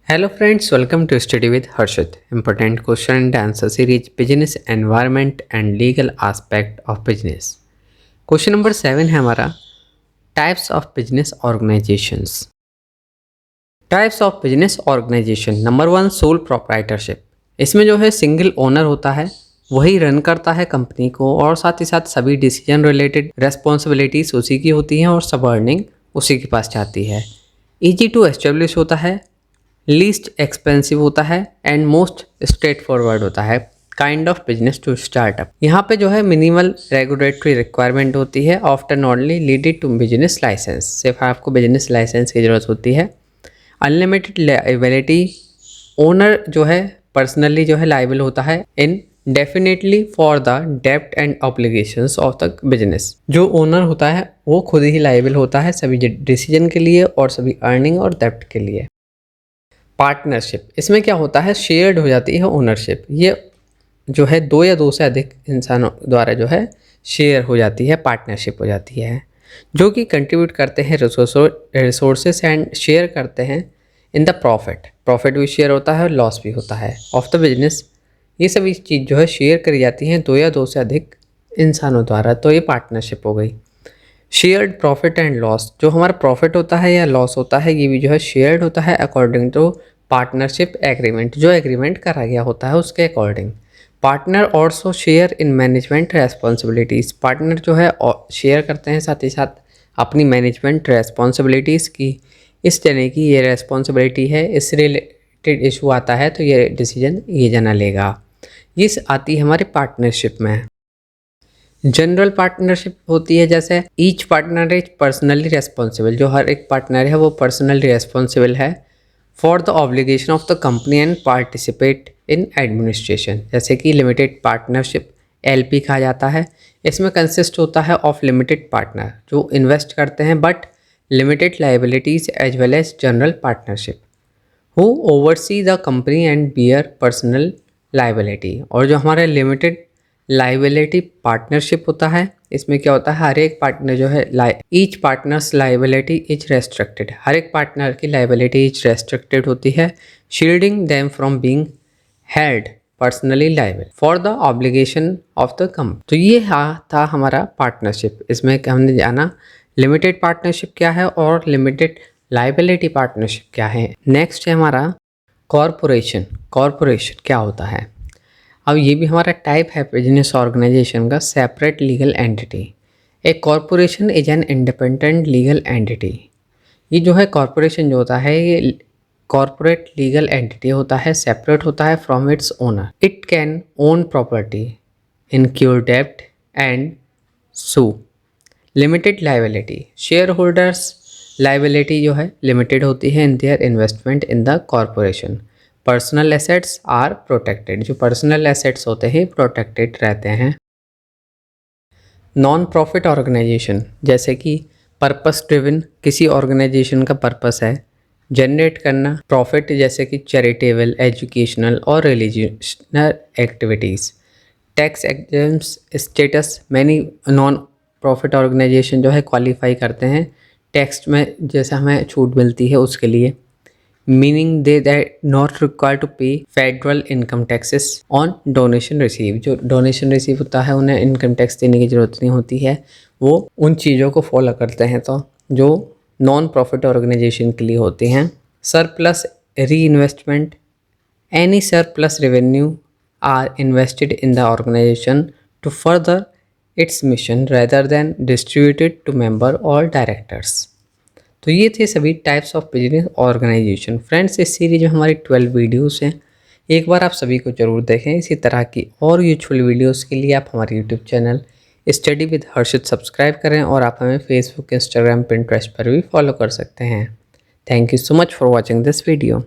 Hello friends, welcome to Study with Harshit. Important question and answer series Business Environment and Legal Aspect of Business. Question number 7 है हमारा types of business organizations. Types of business organization number 1 sole proprietorship. इसमें जो है single owner होता है, वही run करता है कंपनी को और साथ ही साथ सभी डिसीजन रिलेटेड रेस्पॉन्सिबिलिटीज उसी की होती हैं और सब अर्निंग उसी के पास जाती है। ईजी टू एस्टेब्लिश होता है, लीस्ट एक्सपेंसिव होता है एंड मोस्ट स्ट्रेट फॉरवर्ड होता है। Kind of business to startup. यहाँ पे जो है मिनिमल रेगुलेटरी रिक्वायरमेंट होती है, often only leaded to business license. सिर्फ आपको बिजनेस लाइसेंस की ज़रूरत होती है। अनलिमिटेड लायबिलिटी, ओनर जो है पर्सनली जो है लाइबल होता है इन डेफिनेटली फॉर द डेप्ट and obligations of the business. जो ओनर होता है वो खुद ही लाइबल होता है सभी डिसीजन के लिए और सभी अर्निंग और डेप्ट के लिए। पार्टनरशिप, इसमें क्या होता है शेयर्ड हो जाती है ओनरशिप। ये जो है दो या दो से अधिक इंसानों द्वारा जो है शेयर हो जाती है, पार्टनरशिप हो जाती है, जो कि कंट्रीब्यूट करते हैं रिसोर्सेस एंड शेयर करते हैं इन द प्रॉफिट भी शेयर होता है और लॉस भी होता है ऑफ द बिजनेस। ये सभी चीज़ जो है शेयर करी जाती हैं दो या दो से अधिक इंसानों द्वारा, तो ये पार्टनरशिप हो गई। शेयर्ड प्रॉफिट एंड लॉस, जो हमारा प्रॉफिट होता है या लॉस होता है ये भी जो है शेयर्ड होता है अकॉर्डिंग टू पार्टनरशिप एग्रीमेंट, जो एग्रीमेंट करा गया होता है उसके according. Partner also share in management responsibilities, partner जो है शेयर करते हैं साथ ही साथ अपनी मैनेजमेंट रेस्पॉन्सिबिलिटीज़ की। इस तरह की ये रेस्पॉन्सिबिलिटी है, इससे रिलेटेड इशू आता है तो ये डिसीजन ये जना लेगा। ये आती है हमारे पार्टनरशिप में। जनरल पार्टनरशिप होती है जैसे each partner is personally responsible, जो हर एक पार्टनर है वो पर्सनली रेस्पॉन्सिबल है for the obligation of the company and participate in administration. जैसे कि लिमिटेड पार्टनरशिप एलपी कहा जाता है। इसमें कंसिस्ट होता है ऑफ लिमिटेड पार्टनर जो इन्वेस्ट करते हैं but limited liabilities as well as general partnership who oversee the company and bear personal liability. और जो हमारे लिमिटेड लाइबिलिटी पार्टनरशिप होता है, इसमें क्या होता है हर एक पार्टनर जो है each partners liability is restricted, हर एक पार्टनर की लाइबिलिटी इज रेस्ट्रिक्टेड होती है, shielding them from being held personally liable for the obligation of the company. तो ये था हमारा पार्टनरशिप। इसमें हमने जाना लिमिटेड पार्टनरशिप क्या है और लिमिटेड लाइबिलिटी पार्टनरशिप क्या है। नेक्स्ट है हमारा कॉरपोरेशन। कॉरपोरेशन क्या होता है, अब ये भी हमारा टाइप है बिजनेस ऑर्गेनाइजेशन का, separate legal entity. A corporation is an independent legal entity. ये जो है कॉरपोरेशन जो होता है ये कॉरपोरेट लीगल एंटिटी होता है, सेपरेट होता है from its owner. It can own property, incur डेब्ट and sue. Limited liability, share holders liability जो है लिमिटेड होती है in their investment in the corporation. Personal assets are protected, जो पर्सनल एसेट्स होते हैं प्रोटेक्टेड रहते हैं। नॉन प्रॉफिट ऑर्गेनाइजेशन, जैसे कि पर्पस ड्रिवन, किसी ऑर्गेनाइजेशन का पर्पस है जनरेट करना प्रॉफिट, जैसे कि चैरिटेबल, एजुकेशनल और religious activities. Tax exempt status, many non profit organization जो है क्वालिफाई करते हैं टैक्स में, जैसे हमें छूट मिलती है उसके लिए। Meaning they that not require to pay federal income taxes on donation receive, जो डोनेशन रिसीव होता है उन्हें इनकम टैक्स देने की ज़रूरत नहीं होती है, वो उन चीज़ों को फॉलो करते हैं तो जो नॉन प्रॉफिट ऑर्गेनाइजेशन के लिए होती हैं। Surplus re investment, any surplus revenue are invested in the organization to further its mission rather than distributed to member और डायरेक्टर्स। तो ये थे सभी types of business organization. Friends, इस सीरीज में हमारी 12 वीडियोस हैं, एक बार आप सभी को ज़रूर देखें। इसी तरह की और यूजफुल वीडियोस के लिए आप हमारे YouTube channel study with Harshit subscribe करें और आप हमें फेसबुक, इंस्टाग्राम, पिंटरेस्ट पर भी फॉलो कर सकते हैं। Thank you so much for watching this video.